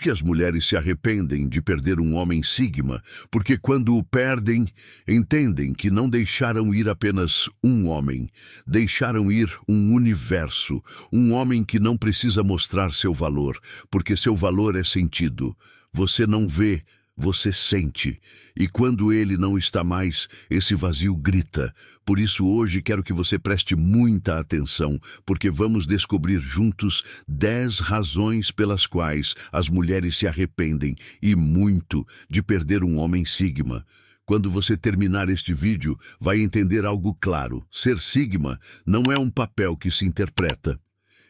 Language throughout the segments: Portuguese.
Por que as mulheres se arrependem de perder um homem sigma? Porque quando o perdem, entendem que não deixaram ir apenas um homem, deixaram ir um universo, um homem que não precisa mostrar seu valor, porque seu valor é sentido. Você não vê, você sente. E quando ele não está mais, esse vazio grita. Por isso hoje quero que você preste muita atenção, porque vamos descobrir juntos 10 razões pelas quais as mulheres se arrependem, e muito, de perder um homem sigma. Quando você terminar este vídeo, vai entender algo claro. Ser sigma não é um papel que se interpreta.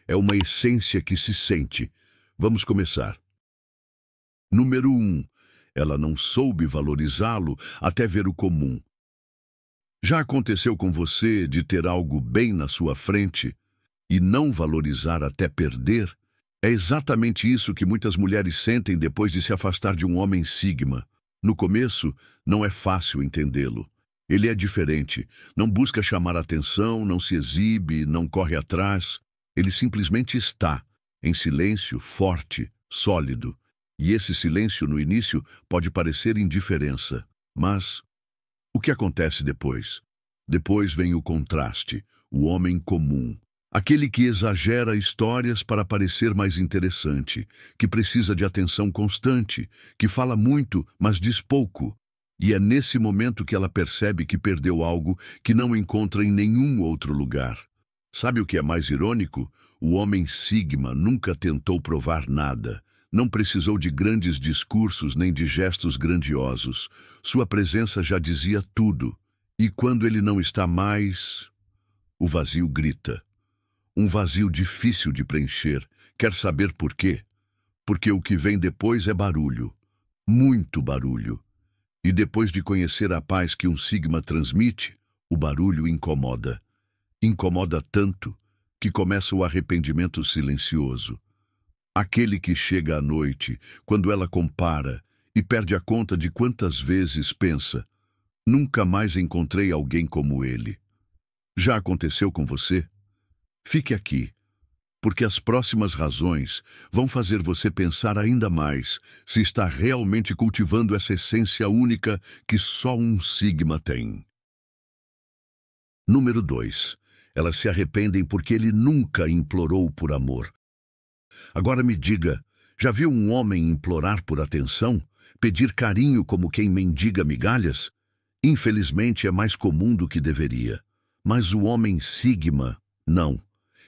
É uma essência que se sente. Vamos começar. Número 1. Ela não soube valorizá-lo até ver o comum. Já aconteceu com você de ter algo bem na sua frente e não valorizar até perder? É exatamente isso que muitas mulheres sentem depois de se afastar de um homem sigma. No começo, não é fácil entendê-lo. Ele é diferente, não busca chamar atenção, não se exibe, não corre atrás. Ele simplesmente está, em silêncio, forte, sólido. E esse silêncio no início pode parecer indiferença. Mas o que acontece depois? Depois vem o contraste, o homem comum. Aquele que exagera histórias para parecer mais interessante, que precisa de atenção constante, que fala muito, mas diz pouco. E é nesse momento que ela percebe que perdeu algo que não encontra em nenhum outro lugar. Sabe o que é mais irônico? O homem sigma nunca tentou provar nada. Não precisou de grandes discursos nem de gestos grandiosos. Sua presença já dizia tudo. E quando ele não está mais, o vazio grita. Um vazio difícil de preencher. Quer saber por quê? Porque o que vem depois é barulho. Muito barulho. E depois de conhecer a paz que um sigma transmite, o barulho incomoda. Incomoda tanto que começa o arrependimento silencioso. Aquele que chega à noite, quando ela compara, e perde a conta de quantas vezes pensa: nunca mais encontrei alguém como ele. Já aconteceu com você? Fique aqui, porque as próximas razões vão fazer você pensar ainda mais se está realmente cultivando essa essência única que só um sigma tem. Número 2. Elas se arrependem porque ele nunca implorou por amor. Agora me diga, já viu um homem implorar por atenção? Pedir carinho como quem mendiga migalhas? Infelizmente é mais comum do que deveria. Mas o homem sigma, não.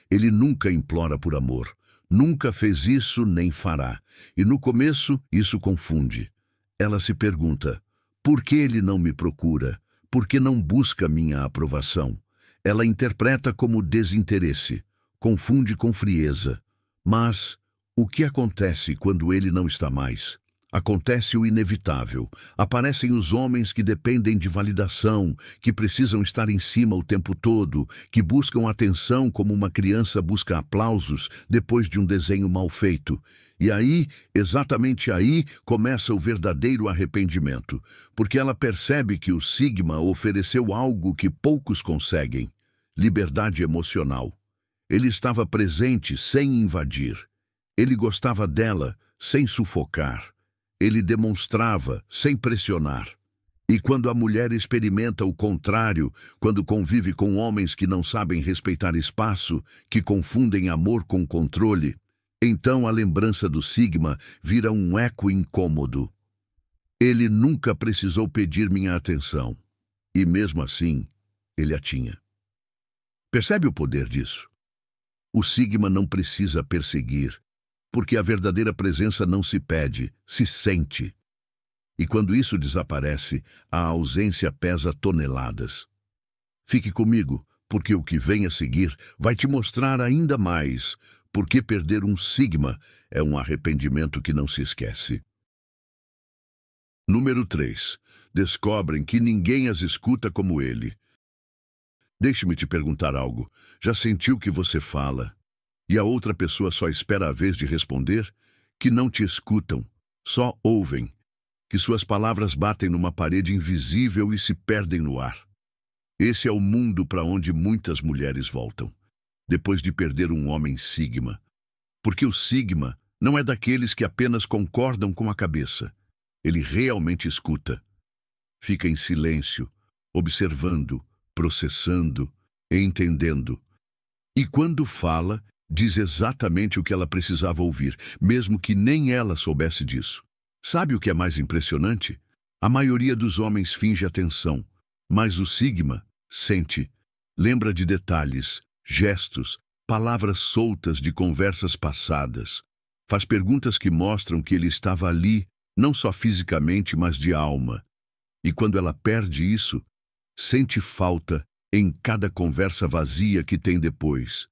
Ele nunca implora por amor. Nunca fez isso nem fará. E no começo isso confunde. Ela se pergunta: por que ele não me procura? Por que não busca minha aprovação? Ela interpreta como desinteresse. Confunde com frieza. Mas o que acontece quando ele não está mais? Acontece o inevitável. Aparecem os homens que dependem de validação, que precisam estar em cima o tempo todo, que buscam atenção como uma criança busca aplausos depois de um desenho mal feito. E aí, exatamente aí, começa o verdadeiro arrependimento, porque ela percebe que o sigma ofereceu algo que poucos conseguem: liberdade emocional. Ele estava presente sem invadir. Ele gostava dela sem sufocar. Ele demonstrava sem pressionar. E quando a mulher experimenta o contrário, quando convive com homens que não sabem respeitar espaço, que confundem amor com controle, então a lembrança do sigma vira um eco incômodo. Ele nunca precisou pedir minha atenção. E mesmo assim, ele a tinha. Percebe o poder disso? O sigma não precisa perseguir, porque a verdadeira presença não se pede, se sente. E quando isso desaparece, a ausência pesa toneladas. Fique comigo, porque o que vem a seguir vai te mostrar ainda mais porque perder um sigma é um arrependimento que não se esquece. Número 3. Descobrem que ninguém as escuta como ele. Deixe-me te perguntar algo. Já sentiu que você fala e a outra pessoa só espera a vez de responder? Que não te escutam, só ouvem. Que suas palavras batem numa parede invisível e se perdem no ar. Esse é o mundo para onde muitas mulheres voltam, depois de perder um homem sigma. Porque o sigma Não é daqueles que apenas concordam com a cabeça. Ele realmente escuta. Fica em silêncio, observando, processando e entendendo. E quando fala, diz exatamente o que ela precisava ouvir, mesmo que nem ela soubesse disso. Sabe o que é mais impressionante? A maioria dos homens finge atenção, mas o Sigma sente, lembra de detalhes, gestos, palavras soltas de conversas passadas. Faz perguntas que mostram que ele estava ali, não só fisicamente, mas de alma. E quando ela perde isso, sente falta em cada conversa vazia que tem depois,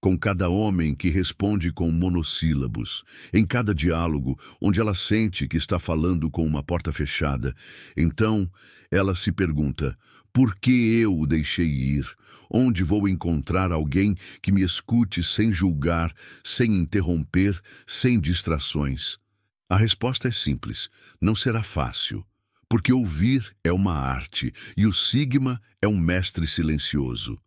com cada homem que responde com monossílabos, em cada diálogo onde ela sente que está falando com uma porta fechada. Então, ela se pergunta, por que eu o deixei ir? Onde vou encontrar alguém que me escute sem julgar, sem interromper, sem distrações? A resposta é simples, não será fácil, porque ouvir é uma arte e o Sigma é um mestre silencioso.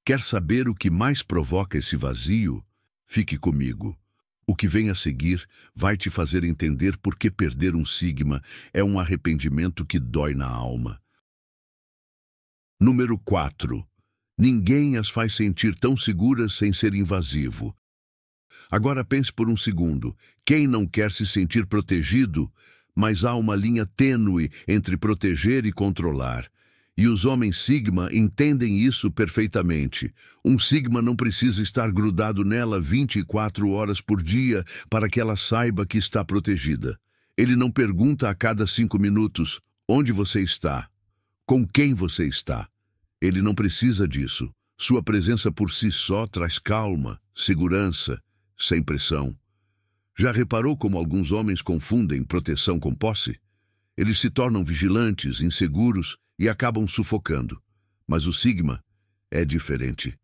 Quer saber o que mais provoca esse vazio? Fique comigo. O que vem a seguir vai te fazer entender por que perder um Sigma é um arrependimento que dói na alma. Número 4. Ninguém as faz sentir tão seguras sem ser invasivo. Agora pense por um segundo. Quem não quer se sentir protegido? Mas há uma linha tênue entre proteger e controlar. E os homens Sigma entendem isso perfeitamente. Um Sigma não precisa estar grudado nela 24 horas por dia para que ela saiba que está protegida. Ele não pergunta a cada 5 minutos, onde você está? Com quem você está? Ele não precisa disso. Sua presença por si só traz calma, segurança, sem pressão. Já reparou como alguns homens confundem proteção com posse? Eles se tornam vigilantes, inseguros e acabam sufocando. Mas o Sigma é diferente.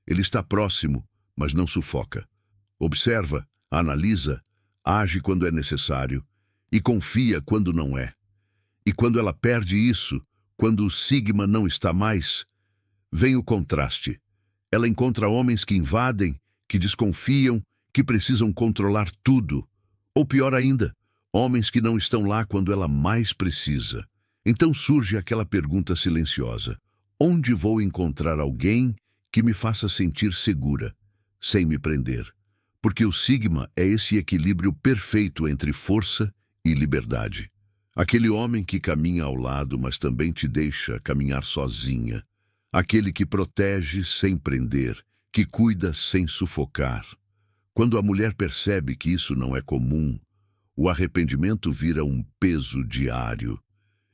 Ele está próximo, mas não sufoca. Observa, analisa, age quando é necessário e confia quando não é. E quando ela perde isso, quando o Sigma não está mais, vem o contraste. Ela encontra homens que invadem, que desconfiam, que precisam controlar tudo. Ou pior ainda, homens que não estão lá quando ela mais precisa. Então surge aquela pergunta silenciosa. Onde vou encontrar alguém que me faça sentir segura, sem me prender? Porque o Sigma é esse equilíbrio perfeito entre força e liberdade. Aquele homem que caminha ao lado, mas também te deixa caminhar sozinha. Aquele que protege sem prender, que cuida sem sufocar. Quando a mulher percebe que isso não é comum, o arrependimento vira um peso diário.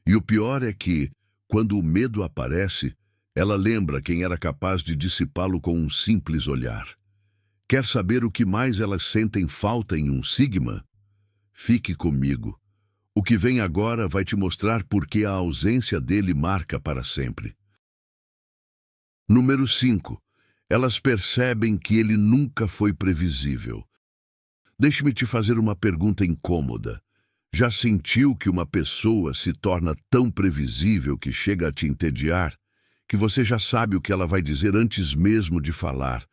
E o pior é que, quando o medo aparece, ela lembra quem era capaz de dissipá-lo com um simples olhar. Quer saber o que mais elas sentem falta em um Sigma? Fique comigo. O que vem agora vai te mostrar por que a ausência dele marca para sempre. Número 5. Elas percebem que ele nunca foi previsível. Deixe-me te fazer uma pergunta incômoda. Já sentiu que uma pessoa se torna tão previsível que chega a te entediar, que você já sabe o que ela vai dizer antes mesmo de falar,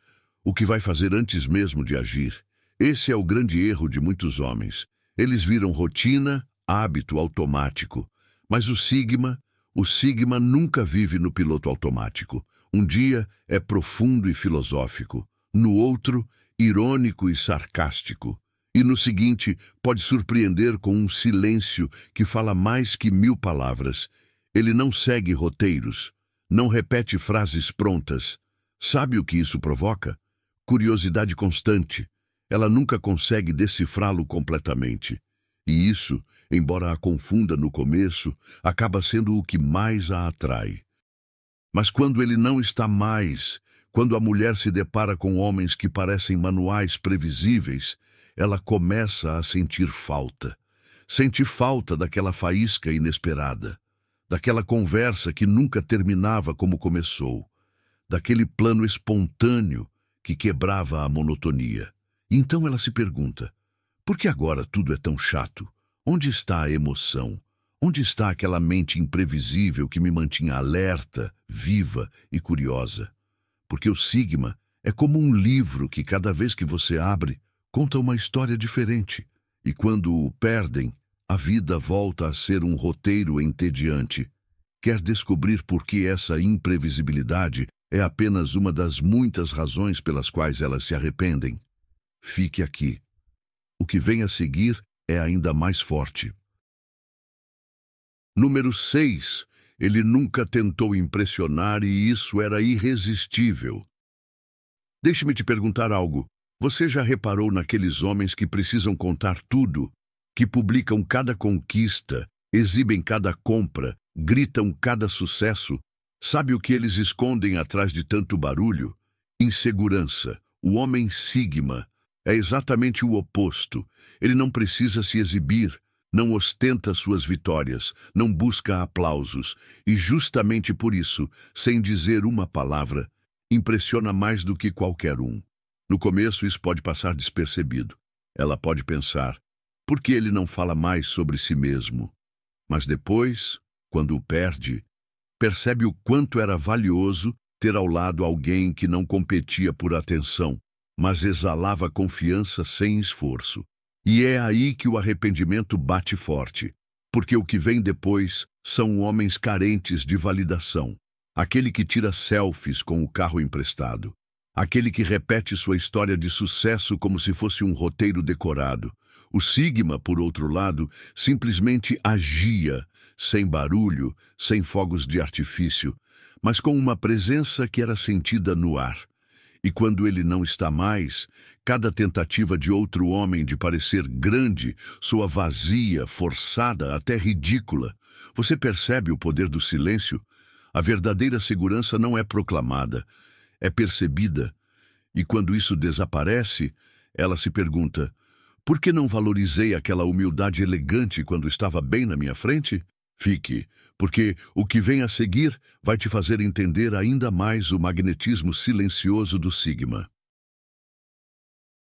o que vai fazer antes mesmo de agir? Esse é o grande erro de muitos homens. Eles viram rotina, hábito automático. Mas o Sigma nunca vive no piloto automático. Um dia é profundo e filosófico, no outro, irônico e sarcástico. E no seguinte, pode surpreender com um silêncio que fala mais que 1000 palavras. Ele não segue roteiros, não repete frases prontas. Sabe o que isso provoca? Curiosidade constante. Ela nunca consegue decifrá-lo completamente. E isso, embora a confunda no começo, acaba sendo o que mais a atrai. Mas quando ele não está mais, quando a mulher se depara com homens que parecem manuais previsíveis, ela começa a sentir falta. Sente falta daquela faísca inesperada, daquela conversa que nunca terminava como começou, daquele plano espontâneo que quebrava a monotonia. E então ela se pergunta, por que agora tudo é tão chato? Onde está a emoção? Onde está aquela mente imprevisível que me mantinha alerta, viva e curiosa? Porque o Sigma é como um livro que cada vez que você abre, conta uma história diferente, e quando o perdem, a vida volta a ser um roteiro entediante. Quer descobrir por que essa imprevisibilidade é apenas uma das muitas razões pelas quais elas se arrependem? Fique aqui. O que vem a seguir é ainda mais forte. Número 6. Ele nunca tentou impressionar e isso era irresistível. Deixe-me te perguntar algo. Você já reparou naqueles homens que precisam contar tudo, que publicam cada conquista, exibem cada compra, gritam cada sucesso? Sabe o que eles escondem atrás de tanto barulho? Insegurança. O homem Sigma é exatamente o oposto. Ele não precisa se exibir, não ostenta suas vitórias, não busca aplausos, e justamente por isso, sem dizer uma palavra, impressiona mais do que qualquer um. No começo isso pode passar despercebido. Ela pode pensar, por que ele não fala mais sobre si mesmo? Mas depois, quando o perde, percebe o quanto era valioso ter ao lado alguém que não competia por atenção, mas exalava confiança sem esforço. E é aí que o arrependimento bate forte, porque o que vem depois são homens carentes de validação. Aquele que tira selfies com o carro emprestado. Aquele que repete sua história de sucesso como se fosse um roteiro decorado. O Sigma, por outro lado, simplesmente agia, sem barulho, sem fogos de artifício, mas com uma presença que era sentida no ar. E quando ele não está mais, cada tentativa de outro homem de parecer grande soa vazia, forçada, até ridícula. Você percebe o poder do silêncio? A verdadeira segurança não é proclamada, é percebida. E quando isso desaparece, ela se pergunta, por que não valorizei aquela humildade elegante quando estava bem na minha frente? Fique, porque o que vem a seguir vai te fazer entender ainda mais o magnetismo silencioso do Sigma.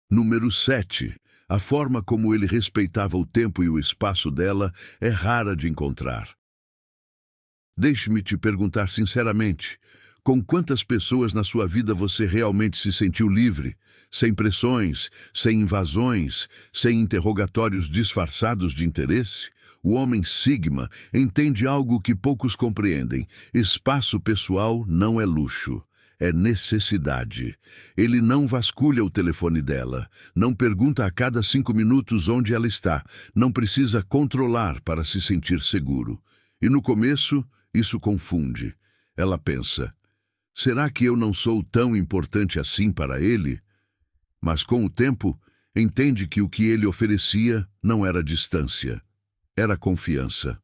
Número 7. A forma como ele respeitava o tempo e o espaço dela é rara de encontrar. Deixe-me te perguntar sinceramente, com quantas pessoas na sua vida você realmente se sentiu livre, sem pressões, sem invasões, sem interrogatórios disfarçados de interesse? O homem Sigma entende algo que poucos compreendem. Espaço pessoal não é luxo, é necessidade. Ele não vasculha o telefone dela, não pergunta a cada 5 minutos onde ela está, não precisa controlar para se sentir seguro. E no começo, isso confunde. Ela pensa, será que eu não sou tão importante assim para ele? Mas com o tempo, entende que o que ele oferecia não era distância. Era confiança.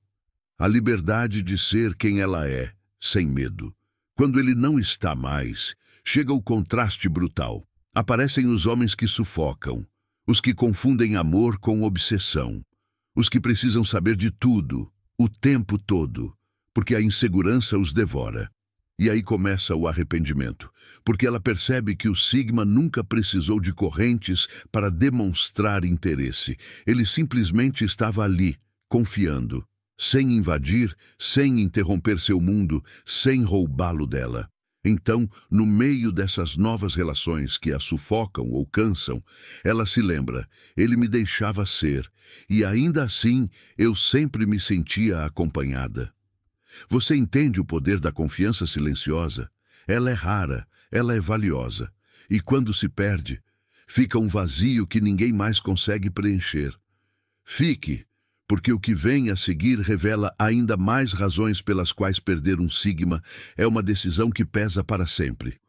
A liberdade de ser quem ela é, sem medo. Quando ele não está mais, chega o contraste brutal. Aparecem os homens que sufocam, os que confundem amor com obsessão, os que precisam saber de tudo, o tempo todo, porque a insegurança os devora. E aí começa o arrependimento, porque ela percebe que o Sigma nunca precisou de correntes para demonstrar interesse. Ele simplesmente estava ali, confiando, sem invadir, sem interromper seu mundo, sem roubá-lo dela. Então, no meio dessas novas relações que a sufocam ou cansam, ela se lembra, ele me deixava ser, e ainda assim eu sempre me sentia acompanhada. Você entende o poder da confiança silenciosa? Ela é rara, ela é valiosa, e quando se perde, fica um vazio que ninguém mais consegue preencher. Fique, porque o que vem a seguir revela ainda mais razões pelas quais perder um Sigma é uma decisão que pesa para sempre.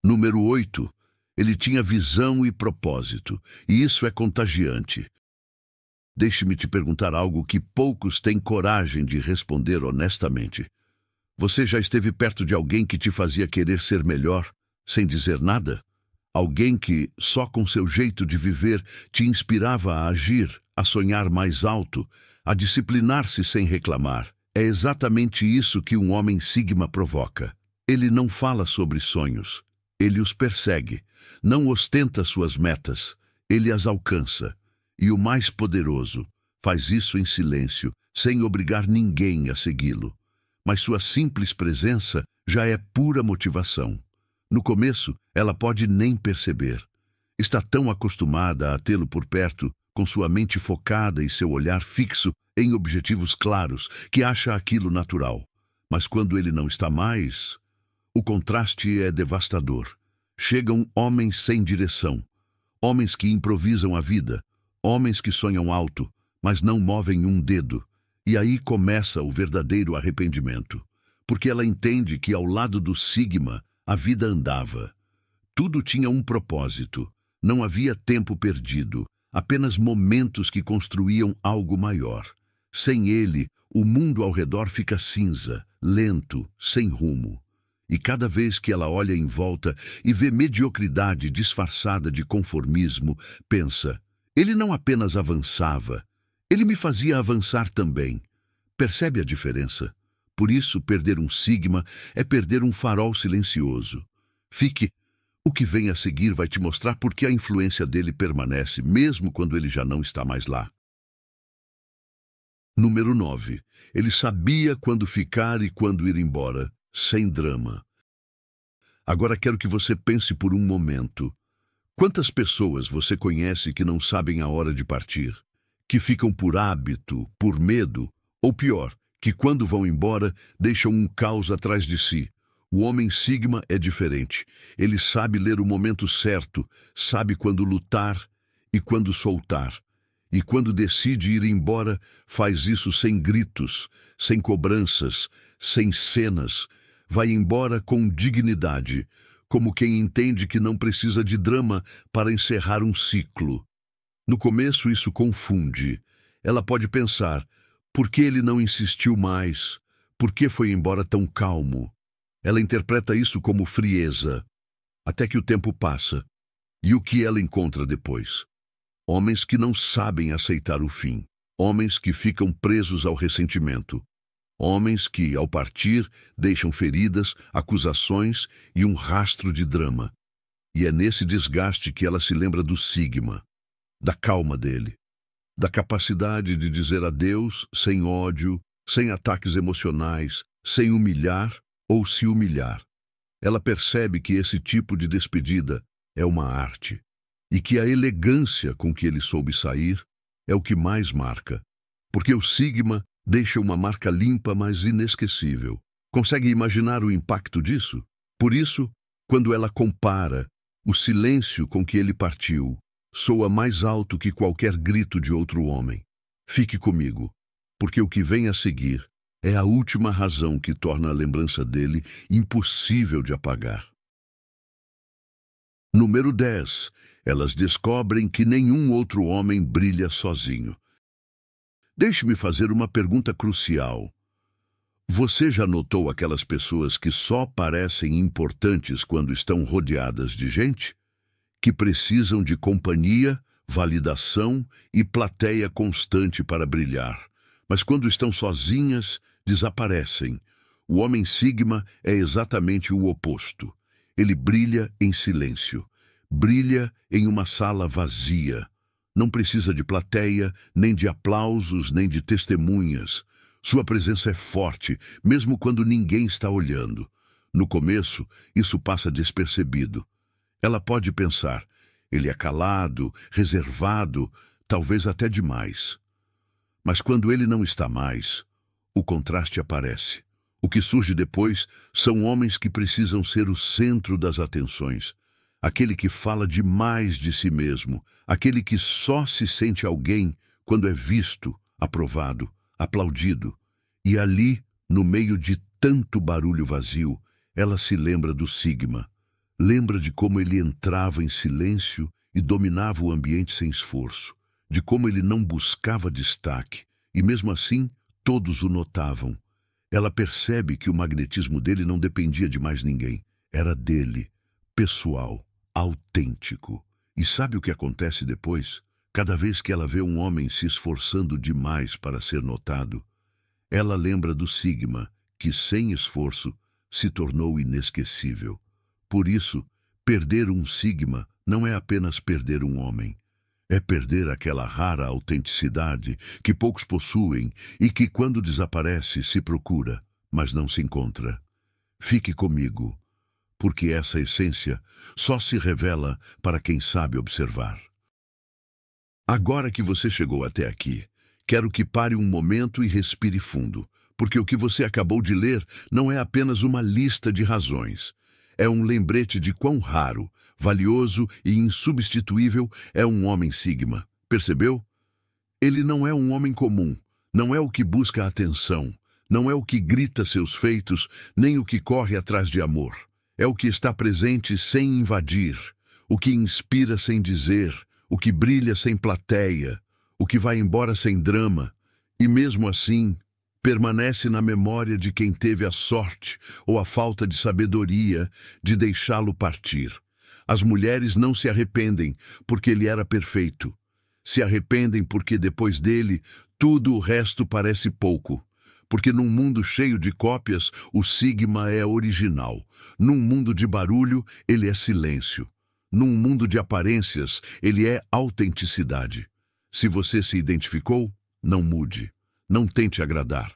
Número 8. Ele tinha visão e propósito, e isso é contagiante. Deixe-me te perguntar algo que poucos têm coragem de responder honestamente. Você já esteve perto de alguém que te fazia querer ser melhor, sem dizer nada? Alguém que, só com seu jeito de viver, te inspirava a agir, a sonhar mais alto, a disciplinar-se sem reclamar. É exatamente isso que um homem Sigma provoca. Ele não fala sobre sonhos. Ele os persegue. Não ostenta suas metas. Ele as alcança. E o mais poderoso, faz isso em silêncio, sem obrigar ninguém a segui-lo. Mas sua simples presença já é pura motivação. No começo, ela pode nem perceber. Está tão acostumada a tê-lo por perto, com sua mente focada e seu olhar fixo em objetivos claros, que acha aquilo natural. Mas quando ele não está mais, o contraste é devastador. Chegam homens sem direção, homens que improvisam a vida, homens que sonham alto, mas não movem um dedo. E aí começa o verdadeiro arrependimento, porque ela entende que ao lado do Sigma a vida andava. Tudo tinha um propósito, não havia tempo perdido, apenas momentos que construíam algo maior. Sem ele, o mundo ao redor fica cinza, lento, sem rumo. E cada vez que ela olha em volta e vê mediocridade disfarçada de conformismo, pensa, ele não apenas avançava, ele me fazia avançar também. Percebe a diferença? Por isso, perder um Sigma é perder um farol silencioso. Fique, o que vem a seguir vai te mostrar por que a influência dele permanece, mesmo quando ele já não está mais lá. Número 9. Ele sabia quando ficar e quando ir embora, sem drama. Agora quero que você pense por um momento. Quantas pessoas você conhece que não sabem a hora de partir? Que ficam por hábito, por medo, ou pior, que quando vão embora deixam um caos atrás de si. O homem Sigma é diferente. Ele sabe ler o momento certo, sabe quando lutar e quando soltar. E quando decide ir embora, faz isso sem gritos, sem cobranças, sem cenas. Vai embora com dignidade, como quem entende que não precisa de drama para encerrar um ciclo. No começo isso confunde. Ela pode pensar, por que ele não insistiu mais? Por que foi embora tão calmo? Ela interpreta isso como frieza, até que o tempo passa. E o que ela encontra depois? Homens que não sabem aceitar o fim. Homens que ficam presos ao ressentimento. Homens que, ao partir, deixam feridas, acusações e um rastro de drama. E é nesse desgaste que ela se lembra do Sigma, da calma dele, da capacidade de dizer adeus sem ódio, sem ataques emocionais, sem humilhar ou se humilhar. Ela percebe que esse tipo de despedida é uma arte e que a elegância com que ele soube sair é o que mais marca, porque o Sigma deixa uma marca limpa, mas inesquecível. Consegue imaginar o impacto disso? Por isso, quando ela compara, o silêncio com que ele partiu soa mais alto que qualquer grito de outro homem. Fique comigo, porque o que vem a seguir é a última razão que torna a lembrança dele impossível de apagar. Número 10. Elas descobrem que nenhum outro homem brilha sozinho. Deixe-me fazer uma pergunta crucial. Você já notou aquelas pessoas que só parecem importantes quando estão rodeadas de gente? Que precisam de companhia, validação e plateia constante para brilhar. Mas quando estão sozinhas, desaparecem. O homem Sigma é exatamente o oposto. Ele brilha em silêncio. Brilha em uma sala vazia. Não precisa de plateia, nem de aplausos, nem de testemunhas. Sua presença é forte, mesmo quando ninguém está olhando. No começo, isso passa despercebido. Ela pode pensar, ele é calado, reservado, talvez até demais. Mas quando ele não está mais, o contraste aparece. O que surge depois são homens que precisam ser o centro das atenções. Aquele que fala demais de si mesmo, aquele que só se sente alguém quando é visto, aprovado, aplaudido. E ali, no meio de tanto barulho vazio, ela se lembra do Sigma. Lembra de como ele entrava em silêncio e dominava o ambiente sem esforço, de como ele não buscava destaque, e mesmo assim todos o notavam. Ela percebe que o magnetismo dele não dependia de mais ninguém, era dele, pessoal, autêntico. E sabe o que acontece depois? Cada vez que ela vê um homem se esforçando demais para ser notado, ela lembra do Sigma, que sem esforço se tornou inesquecível. Por isso, perder um Sigma não é apenas perder um homem. É perder aquela rara autenticidade que poucos possuem e que, quando desaparece, se procura, mas não se encontra. Fique comigo, porque essa essência só se revela para quem sabe observar. Agora que você chegou até aqui, quero que pare um momento e respire fundo, porque o que você acabou de ler não é apenas uma lista de razões. É um lembrete de quão raro, valioso e insubstituível é um homem Sigma. Percebeu? Ele não é um homem comum, não é o que busca atenção, não é o que grita seus feitos, nem o que corre atrás de amor. É o que está presente sem invadir, o que inspira sem dizer, o que brilha sem plateia, o que vai embora sem drama, e mesmo assim permanece na memória de quem teve a sorte ou a falta de sabedoria de deixá-lo partir. As mulheres não se arrependem porque ele era perfeito. Se arrependem porque depois dele tudo o resto parece pouco. Porque num mundo cheio de cópias, o Sigma é original. Num mundo de barulho, ele é silêncio. Num mundo de aparências, ele é autenticidade. Se você se identificou, não mude. Não tente agradar.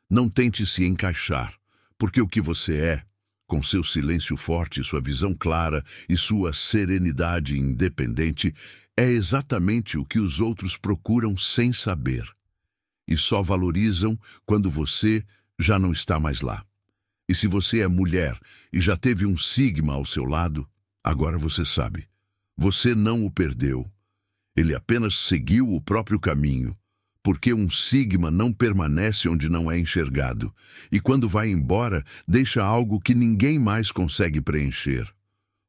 Não tente se encaixar. Porque o que você é, com seu silêncio forte, sua visão clara e sua serenidade independente, é exatamente o que os outros procuram sem saber. E só valorizam quando você já não está mais lá. E se você é mulher e já teve um Sigma ao seu lado, agora você sabe. Você não o perdeu. Ele apenas seguiu o próprio caminho, porque um Sigma não permanece onde não é enxergado, e quando vai embora, deixa algo que ninguém mais consegue preencher.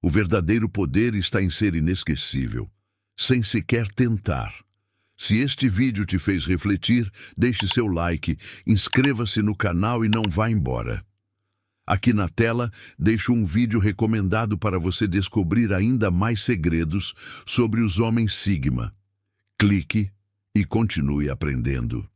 O verdadeiro poder está em ser inesquecível, sem sequer tentar. Se este vídeo te fez refletir, deixe seu like, inscreva-se no canal e não vá embora. Aqui na tela, deixo um vídeo recomendado para você descobrir ainda mais segredos sobre os homens Sigma. Clique e continue aprendendo.